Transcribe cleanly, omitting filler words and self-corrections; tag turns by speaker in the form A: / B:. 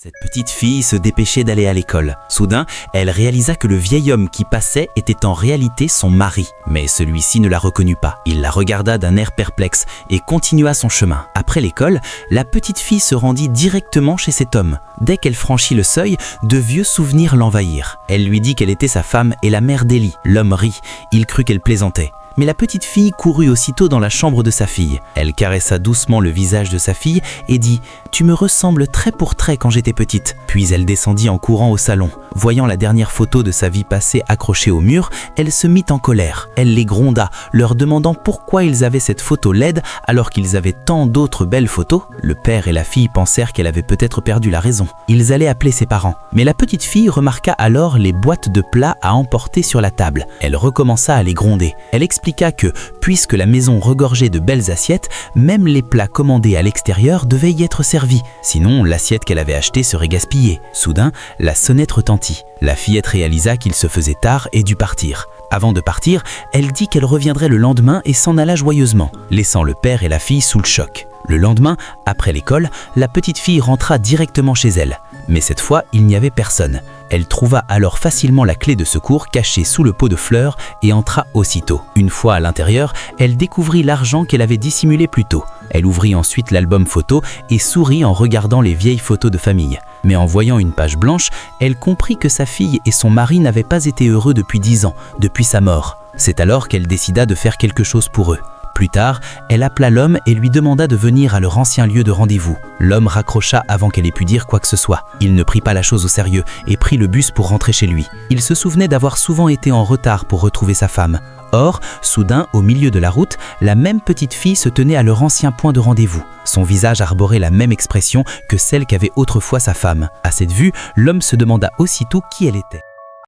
A: Cette petite fille se dépêchait d'aller à l'école. Soudain, elle réalisa que le vieil homme qui passait était en réalité son mari. Mais celui-ci ne la reconnut pas. Il la regarda d'un air perplexe et continua son chemin. Après l'école, la petite fille se rendit directement chez cet homme. Dès qu'elle franchit le seuil, de vieux souvenirs l'envahirent. Elle lui dit qu'elle était sa femme et la mère d'Élie. L'homme rit. Il crut qu'elle plaisantait. Mais la petite fille courut aussitôt dans la chambre de sa fille. Elle caressa doucement le visage de sa fille et dit « Tu me ressembles trait pour trait quand j'étais petite ». Puis elle descendit en courant au salon. Voyant la dernière photo de sa vie passée accrochée au mur, elle se mit en colère. Elle les gronda, leur demandant pourquoi ils avaient cette photo laide alors qu'ils avaient tant d'autres belles photos. Le père et la fille pensèrent qu'elle avait peut-être perdu la raison. Ils allaient appeler ses parents. Mais la petite fille remarqua alors les boîtes de plats à emporter sur la table. Elle recommença à les gronder. Elle expliqua que, puisque la maison regorgeait de belles assiettes, même les plats commandés à l'extérieur devaient y être servis. Sinon, l'assiette qu'elle avait achetée serait gaspillée. Soudain, la sonnette retentit. La fillette réalisa qu'il se faisait tard et dut partir. Avant de partir, elle dit qu'elle reviendrait le lendemain et s'en alla joyeusement, laissant le père et la fille sous le choc. Le lendemain, après l'école, la petite fille rentra directement chez elle. Mais cette fois, il n'y avait personne. Elle trouva alors facilement la clé de secours cachée sous le pot de fleurs et entra aussitôt. Une fois à l'intérieur, elle découvrit l'argent qu'elle avait dissimulé plus tôt. Elle ouvrit ensuite l'album photo et sourit en regardant les vieilles photos de famille. Mais en voyant une page blanche, elle comprit que sa fille et son mari n'avaient pas été heureux depuis 10 ans, depuis sa mort. C'est alors qu'elle décida de faire quelque chose pour eux. Plus tard, elle appela l'homme et lui demanda de venir à leur ancien lieu de rendez-vous. L'homme raccrocha avant qu'elle ait pu dire quoi que ce soit. Il ne prit pas la chose au sérieux et prit le bus pour rentrer chez lui. Il se souvenait d'avoir souvent été en retard pour retrouver sa femme. Or, soudain, au milieu de la route, la même petite fille se tenait à leur ancien point de rendez-vous. Son visage arborait la même expression que celle qu'avait autrefois sa femme. À cette vue, l'homme se demanda aussitôt qui elle était.